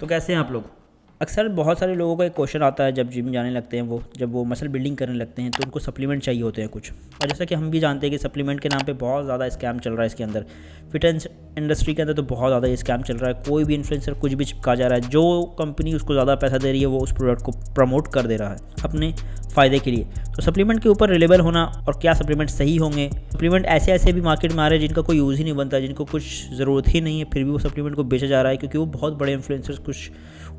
तो कैसे हैं आप लोग। अक्सर बहुत सारे लोगों का एक क्वेश्चन आता है जब जिम जाने लगते हैं, जब वो मसल बिल्डिंग करने लगते हैं तो उनको सप्लीमेंट चाहिए होते हैं कुछ। और जैसा कि हम भी जानते हैं कि सप्लीमेंट के नाम पे बहुत ज़्यादा स्कैम चल रहा है इसके अंदर। फिटनेस इंडस्ट्री के अंदर तो बहुत ज़्यादा ये स्कैम चल रहा है। कोई भी इन्फ्लुएंसर कुछ भी चिपका जा रहा है, जो कंपनी उसको ज़्यादा पैसा दे रही है वो उस प्रोडक्ट को प्रमोट कर दे रहा है अपने फ़ायदे के लिए। तो सप्लीमेंट के ऊपर रिलेबल होना और क्या सप्लीमेंट सही होंगे। सप्लीमेंट ऐसे ऐसे भी मार्केट में आ रहे हैं जिनका कोई यूज़ ही नहीं बनता, जिनको कुछ ज़रूरत ही नहीं है, फिर भी वो सप्लीमेंट को बेचा जा रहा है क्योंकि वो बहुत बड़े इन्फ्लुएंसर्स कुछ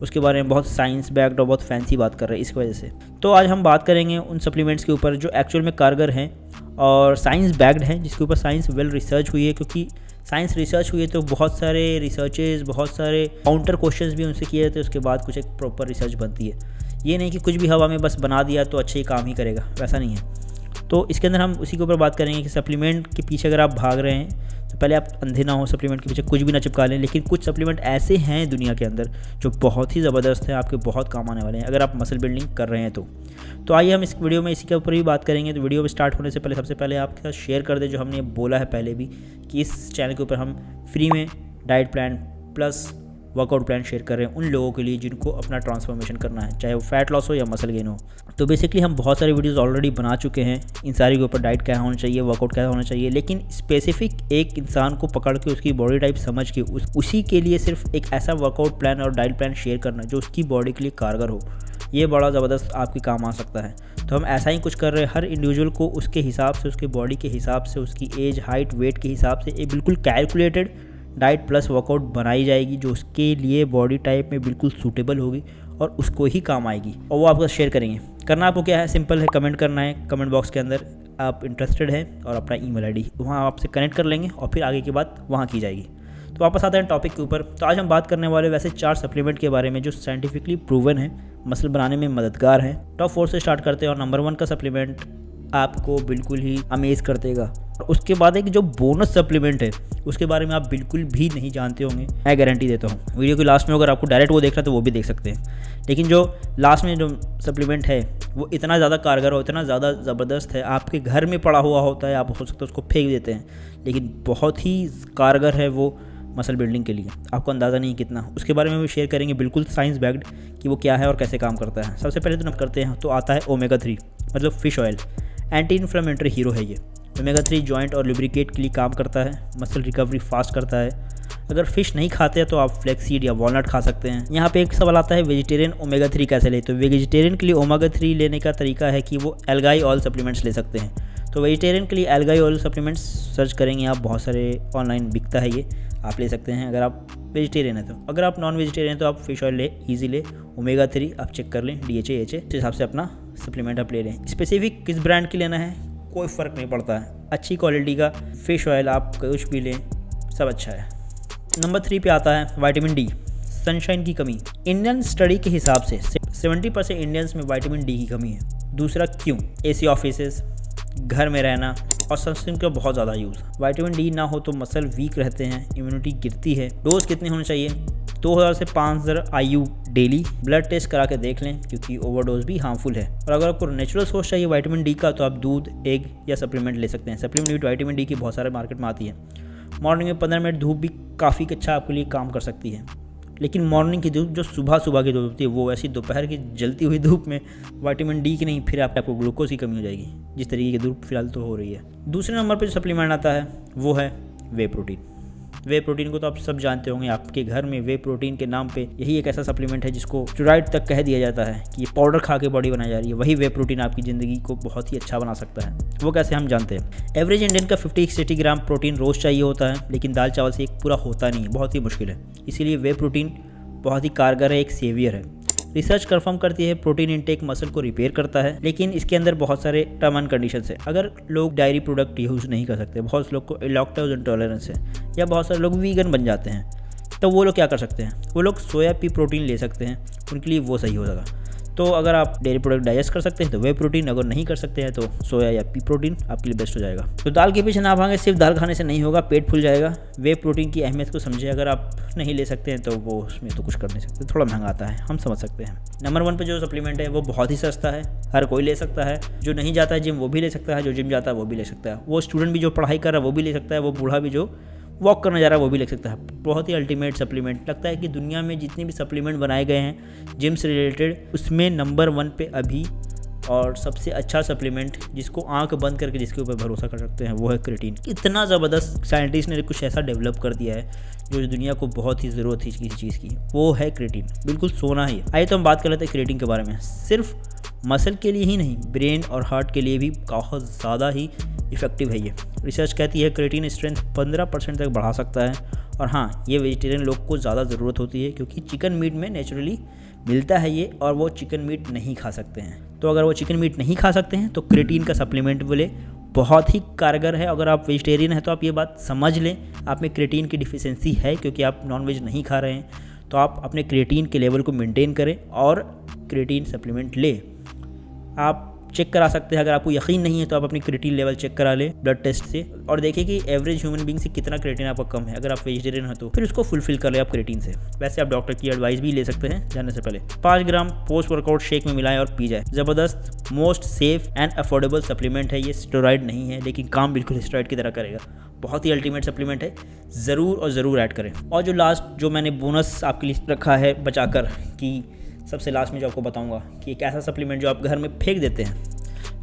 उसके बारे में बहुत साइंस बैक्ड और बहुत फैंसी बात कर रहे हैं इस वजह से। तो आज हम बात करेंगे उन सप्लीमेंट्स के ऊपर जो एक्चुअल में कारगर हैं और साइंस बैक्ड हैं, जिसके ऊपर साइंस वेल रिसर्च हुई है। क्योंकि साइंस रिसर्च हुई है तो बहुत सारे रिसर्चेज, बहुत सारे काउंटर क्वेश्चंस भी उनसे किए जाते हैं, उसके बाद कुछ एक प्रॉपर रिसर्च बनती है। ये नहीं कि कुछ भी हवा में बस बना दिया तो अच्छे ही काम ही करेगा, वैसा नहीं है। तो इसके अंदर हम उसी के ऊपर बात करेंगे कि सप्लीमेंट के पीछे अगर आप भाग रहे हैं तो पहले आप अंधे ना हो, सप्लीमेंट के पीछे कुछ भी ना चिपका लें। लेकिन कुछ सप्लीमेंट ऐसे हैं दुनिया के अंदर जो बहुत ही ज़बरदस्त हैं, आपके बहुत काम आने वाले हैं अगर आप मसल बिल्डिंग कर रहे हैं तो आइए हम इस वीडियो में इसी के ऊपर ही बात करेंगे। तो वीडियो में स्टार्ट होने से पहले सबसे पहले आपके साथ शेयर कर दें जो हमने बोला है पहले भी कि इस चैनल के ऊपर हम फ्री में diet plan plus workout plan share कर रहे हैं उन लोगों के लिए जिनको अपना ट्रांसफॉर्मेशन करना है, चाहे वो फैट लॉस हो या मसल गेन हो। तो बेसिकली हम बहुत सारे वीडियोस ऑलरेडी बना चुके हैं इन सारी के ऊपर, डाइट क्या होना चाहिए, वर्कआउट क्या होना चाहिए। लेकिन स्पेसिफिक एक इंसान को पकड़ के उसकी बॉडी टाइप समझ के उसी के लिए सिर्फ एक ऐसा वर्कआउट प्लान और डाइट प्लान शेयर करना जो उसकी बॉडी के लिए कारगर हो, ये बड़ा ज़बरदस्त आपके काम आ सकता है। तो हम ऐसा ही कुछ कर रहे हैं, हर इंडिविजुअल को उसके हिसाब से, उसके बॉडी के हिसाब से, उसकी एज, हाइट, वेट के हिसाब से एक बिल्कुल कैलकुलेटेड डाइट प्लस वर्कआउट बनाई जाएगी जो उसके लिए बॉडी टाइप में बिल्कुल सूटेबल होगी और उसको ही काम आएगी, और वो आपको शेयर करेंगे। करना आपको क्या है, सिंपल है, कमेंट करना है कमेंट बॉक्स के अंदर आप इंटरेस्टेड हैं और अपना ईमेल आईडी वहाँ आपसे कनेक्ट कर लेंगे और फिर आगे की बात वहाँ की जाएगी। तो वापस आते हैं टॉपिक के ऊपर। तो आज हम बात करने वाले वैसे 4 सप्लीमेंट के बारे में जो साइंटिफिकली प्रूवन है, मसल बनाने में मददगार हैं। टॉप 4 से स्टार्ट करते हैं और नंबर 1 का सप्लीमेंट आपको बिल्कुल ही अमेज़ कर देगा। उसके बाद एक जो बोनस सप्लीमेंट है उसके बारे में आप बिल्कुल भी नहीं जानते होंगे, मैं गारंटी देता हूँ। वीडियो के लास्ट में अगर आपको डायरेक्ट वो देखना है तो वो भी देख सकते हैं। लेकिन जो लास्ट में जो सप्लीमेंट है वो इतना ज़्यादा कारगर हो, इतना ज़्यादा ज़बरदस्त है, आपके घर में पड़ा हुआ होता है, आप हो सकता है उसको फेंक देते हैं, लेकिन बहुत ही कारगर है वो मसल बिल्डिंग के लिए। आपको अंदाज़ा नहीं कितना, उसके बारे में भी शेयर करेंगे बिल्कुल साइंस बैक्ड कि वो क्या है और कैसे काम करता है। सबसे पहले तो करते हैं तो आता है ओमेगा 3 मतलब fish oil. Anti inflammatory hero है ये। ओमेगा 3 जॉइंट और लुब्रिकेट के लिए काम करता है, मसल रिकवरी फास्ट करता है। अगर फ़िश नहीं खाते हैं तो आप फ्लैक्सीड या वॉलनट खा सकते हैं। यहाँ पे एक सवाल आता है वेजिटेरियन ओमेगा 3 कैसे ले। तो वेजिटेरियन के लिए ओमेगा 3 लेने का तरीका है कि वो एल्गाई ऑयल सप्लीमेंट्स ले सकते हैं। तो वेजिटेरियन के लिए एल्गाई ऑयल सप्लीमेंट्स सर्च करेंगे आप, बहुत सारे ऑनलाइन बिकता है, ये आप ले सकते हैं अगर आप वेजिटेरियन है तो। अगर आप नॉन वेजिटेरियन है तो आप फ़िश ऑयल ले, ईजी ले। ओमेगा 3 आप चेक कर लें, DHA HA इस हिसाब से अपना सप्लीमेंट आप ले लें। स्पेसिफिक किस ब्रांड की लेना है कोई फ़र्क नहीं पड़ता है, अच्छी क्वालिटी का फ़िश ऑयल आप कुछ भी लें, सब अच्छा है। नंबर 3 पे आता है विटामिन डी, सनशाइन की कमी। इंडियन स्टडी के हिसाब से 70% इंडियंस में विटामिन डी की कमी है। दूसरा क्यों, AC ऑफिसेस, घर में रहना और सनस्क्रीन का बहुत ज़्यादा यूज़। विटामिन डी ना हो तो मसल वीक रहते हैं, इम्यूनिटी गिरती है। डोज कितने होने चाहिए, 2000 से 5000 IU डेली। ब्लड टेस्ट करा के देख लें क्योंकि ओवरडोज भी हार्मफुल है। और अगर आपको नेचुरल सोर्स चाहिए विटामिन डी का तो आप दूध, एग या सप्लीमेंट ले सकते हैं। सप्लीमेंट विद विटामिन डी की बहुत सारे मार्केट में आती है। मॉर्निंग में 15 मिनट धूप भी काफ़ी अच्छा आपके लिए काम कर सकती है। लेकिन मॉर्निंग की धूप जो सुबह की धूप होती है वो ऐसी दोपहर की जलती हुई धूप में विटामिन डी की नहीं, फिर आपको ग्लूकोज की कमी हो जाएगी, जिस तरीके की धूप फिलहाल तो हो रही है। दूसरे नंबर पर जो सप्लीमेंट आता है वो है वे प्रोटीन। वे प्रोटीन को तो आप सब जानते होंगे, आपके घर में वे प्रोटीन के नाम पे यही एक ऐसा सप्लीमेंट है जिसको स्टेरॉइड तक कह दिया जाता है कि ये पाउडर खा के बॉडी बनाई जा रही है। वही वे प्रोटीन आपकी ज़िंदगी को बहुत ही अच्छा बना सकता है। वो कैसे हम जानते हैं। एवरेज इंडियन का 50-60 ग्राम प्रोटीन रोज़ चाहिए होता है, लेकिन दाल चावल से एक पूरा होता नहीं है, बहुत ही मुश्किल है। इसीलिए वे प्रोटीन बहुत ही कारगर है, एक सेवियर है। रिसर्च कंफर्म करती है प्रोटीन इंटेक मसल को रिपेयर करता है, लेकिन इसके अंदर बहुत सारे टर्म एंड कंडीशंस है। अगर लोग डायरी प्रोडक्ट यूज़ नहीं कर सकते, बहुत से लोग को लैक्टोज इंटॉलरेंस है या बहुत सारे लोग वीगन बन जाते हैं, तो वो लोग क्या कर सकते हैं, वो लोग सोया पी प्रोटीन ले सकते हैं, उनके लिए वो सही हो जाएगा। तो अगर आप डेयरी प्रोडक्ट डाइजेस्ट कर सकते हैं तो वे प्रोटीन, अगर नहीं कर सकते हैं तो सोया या पी प्रोटीन आपके लिए बेस्ट हो जाएगा। तो दाल के पीछे ना भागें, सिर्फ दाल खाने से नहीं होगा, पेट फूल जाएगा। वे प्रोटीन की अहमियत को समझे। अगर आप नहीं ले सकते हैं तो वो उसमें तो कुछ कर नहीं सकते, थोड़ा महंगा आता है, हम समझ सकते हैं। नंबर 1 पे जो सप्लीमेंट है वो बहुत ही सस्ता है, हर कोई ले सकता है। जो नहीं जाता है जिम वो भी ले सकता है, जो जिम जाता है वो भी ले सकता है, वो स्टूडेंट भी जो पढ़ाई कर रहा है वो भी ले सकता है, वो बूढ़ा भी जो वॉक करना जा रहा है वो भी ले सकता है। बहुत ही अल्टीमेट सप्लीमेंट लगता है कि दुनिया में जितने भी सप्लीमेंट बनाए गए हैं जिम से रिलेटेड, उसमें नंबर 1 पे अभी और सबसे अच्छा सप्लीमेंट जिसको आंख बंद करके जिसके ऊपर भरोसा कर सकते हैं वो है क्रिएटिन। इतना ज़बरदस्त साइंटिस्ट ने कुछ ऐसा डेवलप कर दिया है जो दुनिया को बहुत ही ज़रूरत थी किसी चीज़ की, वो है क्रिएटिन। बिल्कुल सोना ही। आइए तो हम बात कर लेते हैं क्रिएटिन के बारे में। सिर्फ मसल के लिए ही नहीं, ब्रेन और हार्ट के लिए भी बहुत ज़्यादा ही इफ़ेक्टिव है ये। रिसर्च कहती है क्रिएटिन स्ट्रेंथ 15% तक बढ़ा सकता है। और हाँ, ये वेजिटेरियन लोग को ज़्यादा ज़रूरत होती है क्योंकि चिकन मीट में नेचुरली मिलता है ये, और वो चिकन मीट नहीं खा सकते हैं। तो अगर वो चिकन मीट नहीं खा सकते हैं तो क्रिएटिन का सप्लीमेंट बोले बहुत ही कारगर है। अगर आप वेजिटेरियन हैं तो आप ये बात समझ लें, आप में क्रिएटिन की डिफिशियंसी है क्योंकि आप नॉनवेज नहीं खा रहे हैं। तो आप अपने क्रिएटिन के लेवल को मेंटेन करें और क्रिएटिन सप्लीमेंट लें। आप चेक करा सकते हैं, अगर आपको यकीन नहीं है तो आप अपनी क्रिएटिन लेवल चेक करा लें ब्लड टेस्ट से और देखिए कि एवरेज ह्यूमन बीइंग से कितना क्रिएटिन आपका कम है। अगर आप वेजिटेरियन हैं तो फिर उसको फुलफिल कर लें आप क्रिएटिन से। वैसे आप डॉक्टर की एडवाइस भी ले सकते हैं जाने से पहले। 5 ग्राम पोस्ट वर्कआउट शेक में मिलाएं और पी जाए। ज़बरदस्त, most safe and affordable supplement है ये। स्टेरॉइड नहीं है लेकिन काम बिल्कुल स्टेरॉइड की तरह करेगा। बहुत ही अल्टीमेट सप्लीमेंट है, ज़रूर और ज़रूर ऐड करें। और जो लास्ट जो मैंने बोनस आपके लिए रखा है बचाकर, कि सबसे लास्ट में जो आपको बताऊंगा कि एक ऐसा सप्लीमेंट जो आप घर में फेंक देते हैं,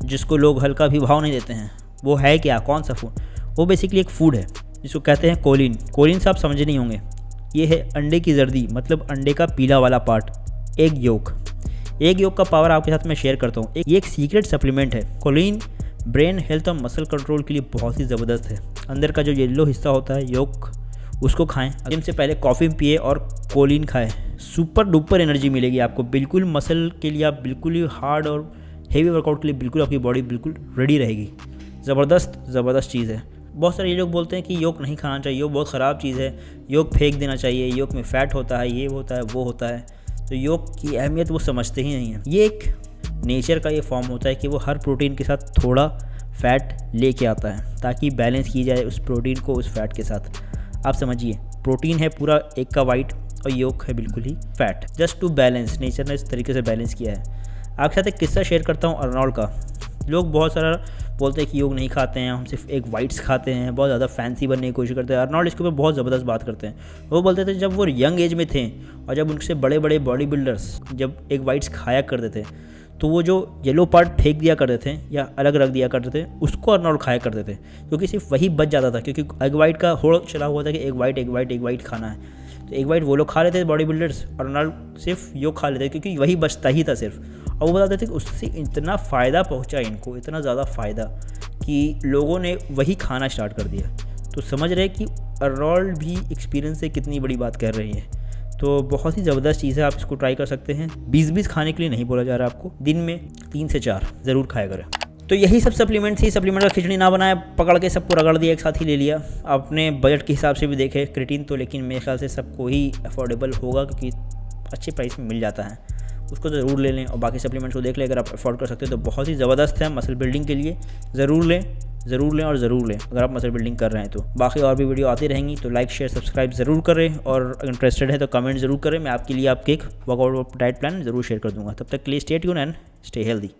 जिसको लोग हल्का भी भाव नहीं देते हैं, वो है क्या, कौन सा फूड? वो बेसिकली एक फूड है जिसको कहते हैं कोलिन। कोलिन से आप समझे नहीं होंगे, ये है अंडे की जर्दी, मतलब अंडे का पीला वाला part, egg yolk. Egg yolk का पावर आपके साथ मैं शेयर करता हूँ। ये एक सीक्रेट सप्लीमेंट है। कोलिन ब्रेन हेल्थ और मसल कंट्रोल के लिए बहुत ही ज़बरदस्त है। अंदर का जो येलो हिस्सा होता है योक, उसको खाएं। जिम से पहले कॉफ़ी पिए और कोलिन खाएं, सुपर डुपर एनर्जी मिलेगी आपको। बिल्कुल मसल के लिए आप बिल्कुल ही हार्ड और हेवी वर्कआउट के लिए बिल्कुल आपकी बॉडी बिल्कुल रेडी रहेगी। ज़बरदस्त चीज़ है। बहुत सारे ये लोग बोलते हैं कि योग नहीं खाना चाहिए, योग बहुत ख़राब चीज़ है, योग फेंक देना चाहिए, योग में फ़ैट होता है, ये होता है, वो होता है। तो योग की अहमियत वो समझते ही नहीं है। ये एक नेचर का ये फॉर्म होता है कि वो हर प्रोटीन के साथ थोड़ा फ़ैट लेके आता है ताकि बैलेंस की जाए उस प्रोटीन को उस फैट के साथ। आप समझिए, प्रोटीन है पूरा एक का वाइट और योग है बिल्कुल ही fat, just to balance. Nature ने इस तरीके से बैलेंस किया है। आपके साथ एक किस्सा शेयर करता हूँ अर्नोल्ड का। लोग बहुत सारा बोलते हैं कि योग नहीं खाते हैं, हम सिर्फ एक वाइट्स खाते हैं, बहुत ज़्यादा फैंसी बनने की कोशिश करते हैं। अर्नोल्ड इसके ऊपर बहुत ज़बरदस्त बात करते हैं। वो बोलते थे जब वो यंग एज में थे और जब उनसे बड़े बड़े बॉडी बिल्डर्स जब एक वाइट्स खाया करते थे तो वो जो येलो पार्ट फेंक दिया करते थे या अलग रख दिया करते थे, उसको अर्नोल्ड खाया करते थे क्योंकि सिर्फ वही बच जाता था। क्योंकि एग वाइट का होड़ चला हुआ था कि एक वाइट खाना है, तो एक वाइट वो लोग खा लेते थे बॉडी बिल्डर्स, अर्नोल्ड सिर्फ योग खा लेते क्योंकि वही बचता ही था सिर्फ। और वो बताते थे कि उससे इतना फ़ायदा पहुंचा इनको, इतना ज़्यादा फ़ायदा कि लोगों ने वही खाना स्टार्ट कर दिया। तो समझ रहे कि अर्नोल्ड भी एक्सपीरियंस से कितनी बड़ी बात कर रही है। तो बहुत ही ज़बरदस्त चीज़ है, आप इसको ट्राई कर सकते हैं। 20-20 खाने के लिए नहीं बोला जा रहा आपको, दिन में 3 से 4 ज़रूर खाया करें। तो यही सब सप्लीमेंट थी। सप्लीमेंट का खिचड़ी ना बनाए, पकड़ के सबको रगड़ दिया, एक साथ ही ले लिया। अपने बजट के हिसाब से भी देखे क्रिएटिन तो, लेकिन मेरे ख्याल से सबको ही अफोर्डेबल होगा क्योंकि अच्छे प्राइस में मिल जाता है, उसको तो ज़रूर ले लें। और बाकी सप्लीमेंट्स को देख लें, अगर आप अफोर्ड कर सकते हो तो बहुत ही ज़बरदस्त है मसल बिल्डिंग के लिए। ज़रूर लें अगर आप मसल बिल्डिंग कर रहे हैं तो। बाकी और भी वीडियो आती रहेंगी, तो लाइक शेयर सब्सक्राइब ज़रूर करें और इंटरेस्टेड है तो कमेंट ज़रूर करें। मैं आपके लिए आपके एक वर्कआउट डाइट प्लान ज़रूर शेयर कर दूँगा। तब तक के लिए stay tune and stay healthy.